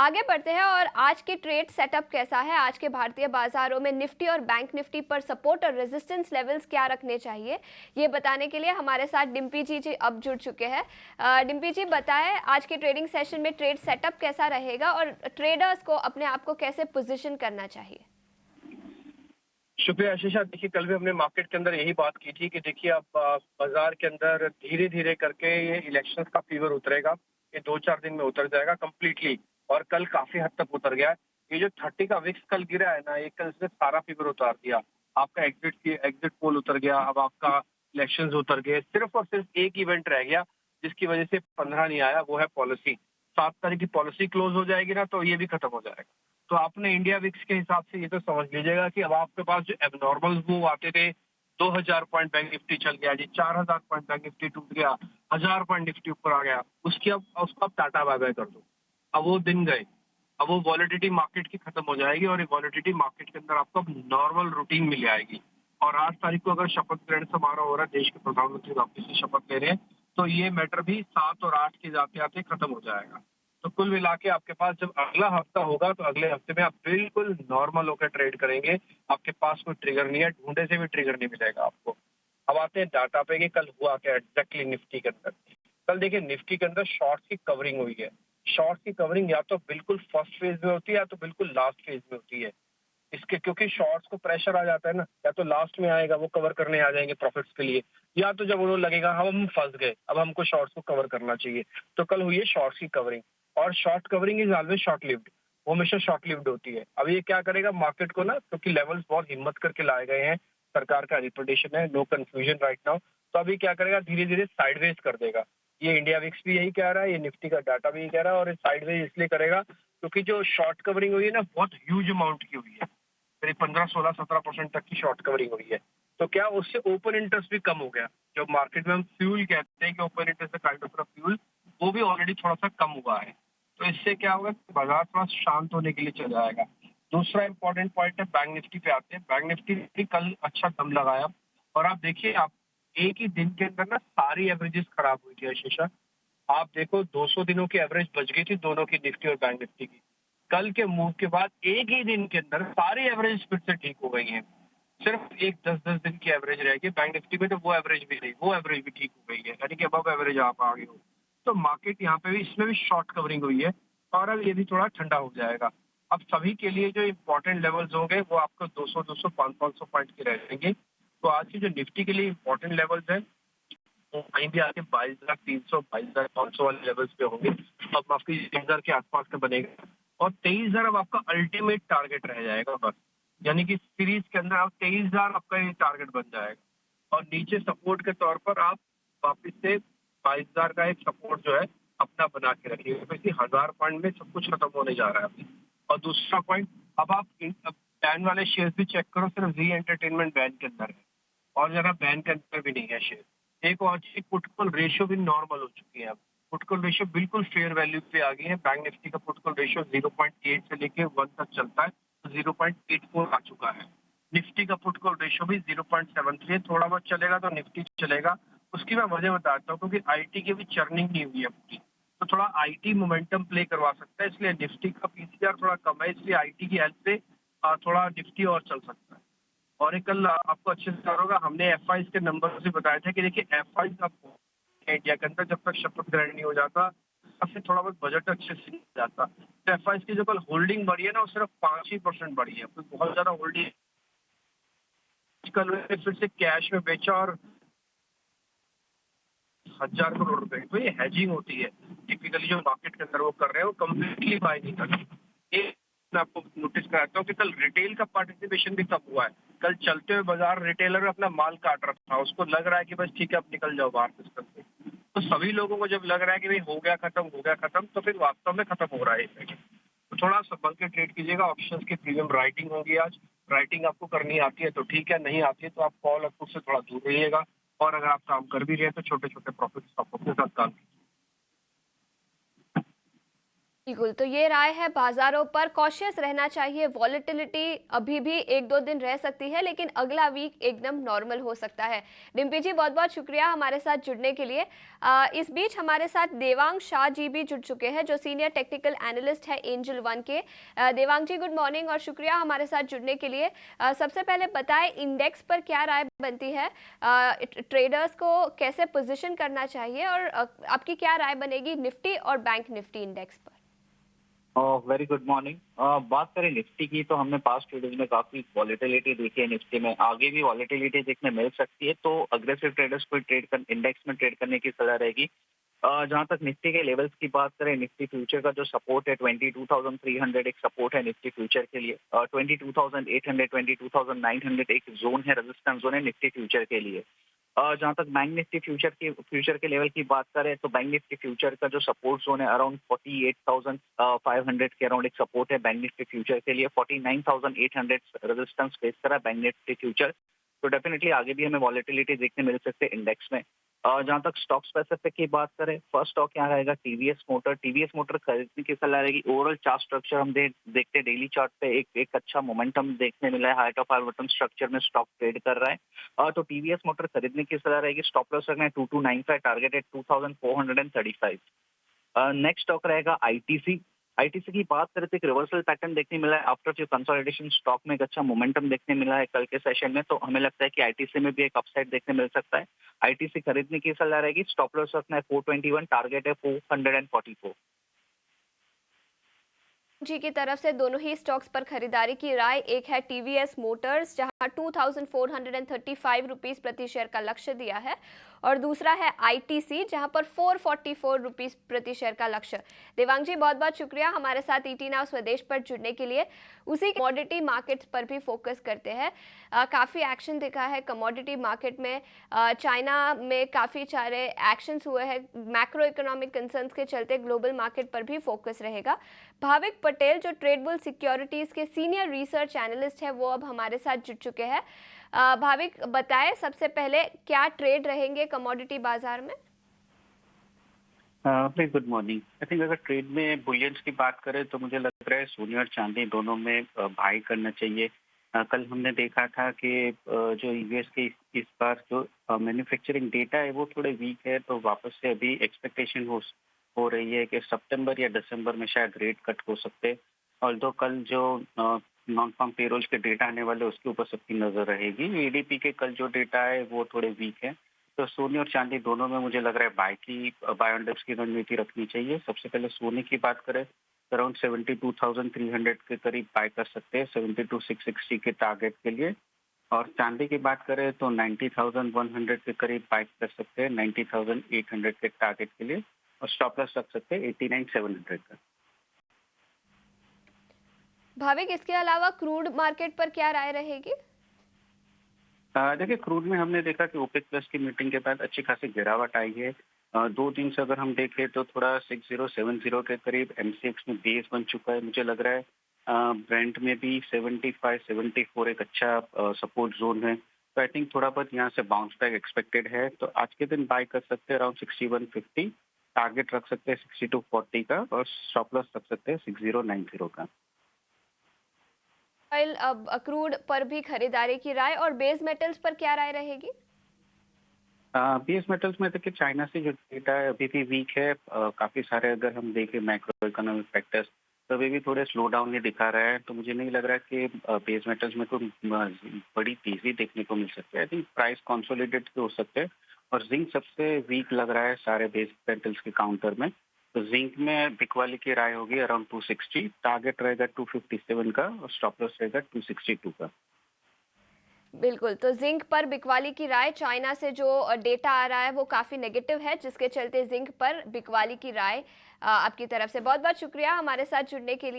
आगे बढ़ते हैं और आज के ट्रेड सेटअप कैसा है। आज के भारतीय बाजारों में निफ्टी और बैंक निफ्टी पर सपोर्ट और रेजिस्टेंस लेवल्स क्या रखने चाहिए, ये बताने के लिए हमारे साथ डिम्पी जी अब जुड़ चुके हैं। डिम्पी जी बताएं, आज के ट्रेडिंग सेशन में ट्रेड सेटअप कैसा रहेगा और ट्रेडर्स को अपने आप को कैसे पोजीशन करना चाहिए। शुक्रिया आशीषा। देखिए, कल भी हमने मार्केट के अंदर यही बात की थी कि देखिए अब बाजार के अंदर धीरे धीरे करके ये इलेक्शंस का फीवर उतरेगा। ये 2-4 दिन में उतर जाएगा कंप्लीटली, और कल काफी हद तक उतर गया है। ये जो 30 का विक्स कल गिरा है ना, ये कल से सारा फीवर उतार दिया। आपका एग्जिट पोल उतर गया, अब आपका इलेक्शंस उतर गए। सिर्फ और सिर्फ एक इवेंट रह गया जिसकी वजह से 15 नहीं आया, वो है पॉलिसी। 7 तारीख की पॉलिसी क्लोज हो जाएगी ना, तो ये भी खत्म हो जाएगा। तो आपने इंडिया विक्स के हिसाब से ये तो समझ लीजिएगा कि अब आपके पास जो एबनॉर्मल मूव आते थे, 2000 पॉइंट बैंक निफ्टी चल गया जी, 4000 पॉइंट बैंक निफ्टी टूट गया, 1000 पॉइंट निफ्टी ऊपर आ गया, उसको आप टाटा बाय बाय कर दो। अब वो दिन गए। अब वो वॉलिडिटी मार्केट की खत्म हो जाएगी और ये वॉलिडिटी मार्केट के अंदर आपको नॉर्मल रूटीन मिल जाएगी। और 8 तारीख को अगर शपथ ग्रहण समारोह हो रहा है, देश के प्रधानमंत्री वापस से शपथ ले रहे हैं, तो ये मैटर भी 7 और 8 के जाते आते खत्म हो जाएगा। तो कुल मिला के आपके पास जब अगला हफ्ता होगा, तो अगले हफ्ते में आप बिल्कुल नॉर्मल होकर ट्रेड करेंगे। आपके पास कोई ट्रिगर नहीं है, ढूंढे से भी ट्रिगर नहीं मिलेगा आपको। अब आते हैं डाटा पे कि कल हुआ क्या एग्जैक्टली निफ्टी के अंदर। कल देखिए, निफ्टी के अंदर शॉर्ट्स की कवरिंग हुई है। शॉर्ट्स की कवरिंग या तो बिल्कुल फर्स्ट फेज में होती है या तो बिल्कुल लास्ट फेज में होती है। इसके क्योंकि शॉर्ट्स को प्रेशर आ जाता है ना, या तो लास्ट में आएगा, वो कवर करने आ जाएंगे प्रॉफिट्स के लिए, या तो जब उन्हें लगेगा हम फंस गए, अब हमको शॉर्ट्स को कवर करना चाहिए। तो कल हुई है शॉर्ट्स की कवरिंग, और short covering is always short lived. वो हमेशा शॉर्ट लिव्ड होती है। अब ये क्या करेगा मार्केट को ना, क्योंकि लेवल्स बहुत हिम्मत करके लाए गए हैं, सरकार का रिप्रेजेंटेशन है, नो कंफ्यूजन राइट नाउ। तो अभी क्या करेगा, धीरे धीरे साइडवेज कर देगा। ये इंडिया विक्स भी यही कह रहा है, ये निफ्टी का डाटा भी यही कह रहा है, और साइडवेज इसलिए करेगा क्योंकि जो शॉर्ट कवरिंग हुई है ना, बहुत ह्यूज अमाउंट की हुई है। करीब 15, 16, 17% तक की शॉर्ट कवरिंग हुई है। तो क्या उससे ओपन इंटरेस्ट भी कम हो गया। जो मार्केट में हम फ्यूल कहते हैं कि open interest kind of fuel, वो भी ऑलरेडी थोड़ा सा कम हुआ है। तो इससे क्या होगा कि बाजार थोड़ा शांत होने के लिए चल जाएगा। दूसरा इंपॉर्टेंट पॉइंट है, बैंक निफ्टी पे आते हैं। बैंक निफ्टी भी कल अच्छा दम लगाया, और आप देखिए, आप एक ही दिन के अंदर ना सारी एवरेजेस खराब हुई थी आशीषा। आप देखो 200 दिनों की एवरेज बच गई थी दोनों की, निफ्टी और बैंक निफ्टी की। कल के मूव के बाद एक ही दिन के अंदर सारी एवरेज फिर से ठीक हो गई हैं। सिर्फ एक 10-10 दिन की एवरेज रहेगी बैंक निफ्टी में, तो वो एवरेज भी नहीं, वो एवरेज भी ठीक हो गई है, यानी कि अबव एवरेज आप आ गए हो। तो मार्केट यहाँ पे भी, इसमें भी शॉर्ट कवरिंग हुई है, और अब ये भी थोड़ा ठंडा हो जाएगा। अब सभी के लिए जो इंपॉर्टेंट लेवल्स होंगे वो आपको 200-200, 500-500 पॉइंट के रहेंगे। तो आज की जो निफ्टी के लिए इंपॉर्टेंट लेवल्स है, तो कहीं भी आके 22,300, 22,500 वाले लेवल्स पे होंगे। अब आपकी 23,000 के आसपास का बनेगा, और 23,000 अब आपका अल्टीमेट टारगेट रह जाएगा बस। यानी कि सीरीज के अंदर आप 23,000 आपका ये टारगेट बन जाएगा, और नीचे सपोर्ट के तौर पर आप वापिस से 22,000 का एक सपोर्ट जो है अपना बना के रखिएगा। तो इसी 1000 पॉइंट में सब कुछ खत्म होने जा रहा है अभी। और दूसरा पॉइंट, अब आप बैन वाले शेयर भी चेक करो, सिर्फ जी एंटरटेनमेंट बैन के अंदर है, और जरा बैंक के अंदर भी नहीं है शेयर। एक और चीज, पुट कॉल रेशियो भी नॉर्मल हो चुकी है। अब पुट कॉल रेशियो बिल्कुल फेयर वैल्यू पे आ गई है। बैंक निफ्टी का पुट कॉल रेशियो 0.8 से लेके 1 तक चलता है, तो 0.84 आ चुका है। निफ्टी का पुट कॉल रेशियो भी 0.73 है, थोड़ा बहुत चलेगा तो निफ्टी चलेगा। उसकी मैं वजह बताता हूँ, क्योंकि आईटी की भी चर्निंग नहीं हुई है पूरी, तो थोड़ा आईटी मोमेंटम प्ले करवा सकता है, इसलिए निफ्टी का पीसीआर थोड़ा कम है, इसलिए आईटी की हेल्प से थोड़ा निफ्टी और चल सकता है। और एक कल आपको अच्छे से याद होगा, हमने एफ के नंबर से बताया था कि देखिए एफ आपको इंडिया के अंदर जब तक शपथ ग्रहण नहीं हो जाता, तब से थोड़ा बहुत बजट अच्छे से नहीं जाता। तो एफ की जो कल होल्डिंग बढ़ी है ना, वो सिर्फ 5% बढ़ी है, कोई बहुत ज्यादा होल्डिंग। कल उन्होंने फिर से कैश में बेचा, और 1,000 करोड़ रुपए, तो ये हैजिंग होती है। टिपिकली जो मार्केट के अंदर वो कर रहे हैं, वो कम्प्लीटली बाय नहीं कर रहे। मैं आपको नोटिस कराता हूँ कि कल रिटेल का पार्टिसिपेशन भी कम हुआ है। कल चलते हुए बाजार रिटेलर अपना माल काट रहा था, उसको लग रहा है कि बस ठीक है, अब निकल जाओ बाहर सिस्टम से। तो सभी लोगों को जब लग रहा है कि भाई हो गया खत्म, हो गया खत्म, तो फिर वास्तव में खत्म हो रहा है। तो थोड़ा संभल के ट्रेड कीजिएगा। ऑप्शंस की प्रीमियम राइटिंग होगी आज। राइटिंग आपको करनी आती है तो ठीक है, नहीं आती है तो आप कॉल और पुट से थोड़ा दूर रहिएगा। और अगर आप काम कर भी रहे हैं तो छोटे छोटे प्रॉफिट आप अपने साथ काम कीजिए। बिल्कुल, तो ये राय है बाज़ारों पर कॉशियस रहना चाहिए, वॉलेटिलिटी अभी भी 1-2 दिन रह सकती है, लेकिन अगला वीक एकदम नॉर्मल हो सकता है। डिम्पी जी, बहुत-बहुत शुक्रिया हमारे साथ जुड़ने के लिए। इस बीच हमारे साथ देवांग शाह जी भी जुड़ चुके हैं, जो सीनियर टेक्निकल एनालिस्ट है एंजल वन के। देवांग जी, गुड मॉर्निंग और शुक्रिया हमारे साथ जुड़ने के लिए। सबसे पहले बताएँ इंडेक्स पर क्या राय बनती है? ट्रेडर्स को कैसे पोज़ीशन करना चाहिए और आपकी क्या राय बनेगी निफ्टी और बैंक निफ्टी इंडेक्स पर? Very good morning. बात करें निफ्टी की तो हमने पास्ट ट्रेडिंग में काफी वॉलेटिलिटी देखी है निफ्टी में, आगे भी वॉलेटिलिटी देखने मिल सकती है, तो अग्रेसिव ट्रेडर्स को इंडेक्स में ट्रेड करने की सलाह रहेगी। जहां तक निफ्टी के लेवल्स की बात करें, निफ्टी फ्यूचर का जो सपोर्ट है 22,300 एक सपोर्ट है निफ्टी फ्यूचर के लिए, 22,800 22,900 एक जोन है, रेजिस्टेंस जोन है निफ्टी फ्यूचर के लिए। जहां तक बैंक निफ्टी फ्यूचर के लेवल की बात करें तो बैंक निफ्टी फ्यूचर का जो सपोर्ट जोन है अराउंड 48,500 के अराउंड एक सपोर्ट है बैंक निफ्टी फ्यूचर के लिए, 49,800 रेजिस्टेंस फेस करा बैंक निफ्टी फ्यूचर। तो डेफिनेटली आगे भी हमें वॉलेटिलिटी देखने मिल सकते हैं इंडेक्स में। जहां तक स्टॉक स्पेसिफिक की बात करें, फर्स्ट स्टॉक यहाँ रहेगा टीवीएस मोटर खरीदने की सलाह रहेगी। ओवरऑल चार्ट स्ट्रक्चर हम देखते हैं, डेली चार्ट पे एक अच्छा मोमेंटम देखने मिला है, height of high bottom structure में स्टॉक ट्रेड कर रहा है। तो टीवीएस मोटर खरीदने की सलाह रहेगी। स्टॉप लॉस रखना है 2295, टारगेट है 2435। नेक्स्ट स्टॉक रहेगा आईटीसी। आईटीसी की बात करें तो एक रिवर्सल पैटर्न देखने मिला है आफ्टर फ्यू कंसोलिडेशन, स्टॉक में एक अच्छा मोमेंटम देखने मिला है कल के सेशन में, तो हमें लगता है कि आईटीसी में भी एक अपसाइड देखने मिल सकता है। आईटीसी खरीदने की सलाह रहेगी। स्टॉप लॉस रखना है 421, टारगेट है 444। जी की तरफ से दोनों ही स्टॉक्स पर खरीदारी की राय। एक है टीवीएस मोटर्स, जहां 2435 रुपीस प्रति शेयर का लक्ष्य दिया है, और दूसरा है आईटीसी, जहां पर 444 रुपीस प्रति शेयर का लक्ष्य। देवांग जी, बहुत बहुत शुक्रिया हमारे साथ ईटी नाउ स्वदेश पर जुड़ने के लिए। उसी कमोडिटी मार्केट्स पर भी फोकस करते हैं। काफ़ी एक्शन दिखा है कमोडिटी मार्केट में। चाइना में काफ़ी सारे एक्शंस हुए हैं, मैक्रो इकोनॉमिक कंसर्न्स के चलते ग्लोबल मार्केट पर भी फोकस रहेगा। भाविक पटेल, जो ट्रेडबुल सिक्योरिटीज के सीनियर रिसर्च एनालिस्ट है, वो अब हमारे साथ जुड़ चुके हैं। भाविक, बताएं सबसे पहले क्या ट्रेड रहेंगे कमोडिटी बाजार में? Very good morning. I think अगर ट्रेड में बुलियंस की बात करें तो मुझे लग रहा है सोने और चांदी दोनों में बाई करना चाहिए। कल हमने देखा था कि जो यूएस के इस बार जो मैन्युफैक्चरिंग डेटा है वो थोड़े वीक है, तो वापस से अभी एक्सपेक्टेशन हो रही है कि सितंबर या दिसंबर में शायद रेट कट हो सकते हैं। ऑल्दो कल जो नॉन फार्म पेरोल्स के डेटा आने वाले उसके ऊपर सबकी नजर रहेगी। एडीपी के कल जो डेटा है वो थोड़े वीक है, तो सोने और चांदी दोनों में मुझे लग रहा है बाय ऑन डिप्स की रणनीति रखनी चाहिए। सबसे पहले सोने की बात करें, अराउंड 72,300 के करीब बाय कर सकते हैं 72,660 के टारगेट के लिए। और चांदी की बात करें तो 90,100 के करीब बाय कर सकते हैं 90,800 के टारगेट के लिए, और स्टॉप लॉस रख सकते हैं 89,700 का। भाविक, इसके अलावा क्रूड मार्केट पर क्या राय रहेगी? देखिए, क्रूड में हमने देखा कि ओपेक प्लस की मीटिंग के बाद अच्छी खासी गिरावट आई है। 2 दिन से अगर हम देखें तो थोड़ा 6070 के करीब एमसीएक्स में बेस बन चुका है। मुझे लग रहा है ब्रेंट में भी 75-74 एक अच्छा सपोर्ट जोन है। तो आई थिंक थोड़ा बहुत यहाँ से बाउंस बैक एक्सपेक्टेड है, तो आज के दिन बाय कर सकते हैं अराउंड 6150, टारगेट रख सकते हैं 6240 का, और स्टॉप लॉस रख सकते हैं 6090 का। ऑयल, अब क्रूड पर भी खरीदारी की राय, और बेस मेटल्स पर क्या राय रहेगी? बेस मेटल्स में देखिए, चाइना से जो डेटा है अभी भी वीक है। काफी सारे अगर हम देखें मैक्रो इकोनॉमिक फैक्टर्स, तो अभी भी थोड़े स्लो डाउन ही दिखा रहा है, तो मुझे नहीं लग रहा कि बेस मेटल्स में कोई बड़ी तेजी देखने को मिल सकती है। आई थिंक प्राइस कंसोलिडेट हो सकते हैं, और जिंक सबसे वीक लग रहा है सारे बेस मेटल्स के काउंटर में। तो जिंक में बिकवाली की राय होगी अराउंड 260, टारगेट रहेगा 257 का, और स्टॉप लॉस रहेगा 262 का। बिल्कुल, तो जिंक पर बिकवाली की राय। चाइना से जो डेटा आ रहा है वो काफ़ी नेगेटिव है, जिसके चलते जिंक पर बिकवाली की राय आपकी तरफ से। बहुत बहुत शुक्रिया हमारे साथ जुड़ने के लिए।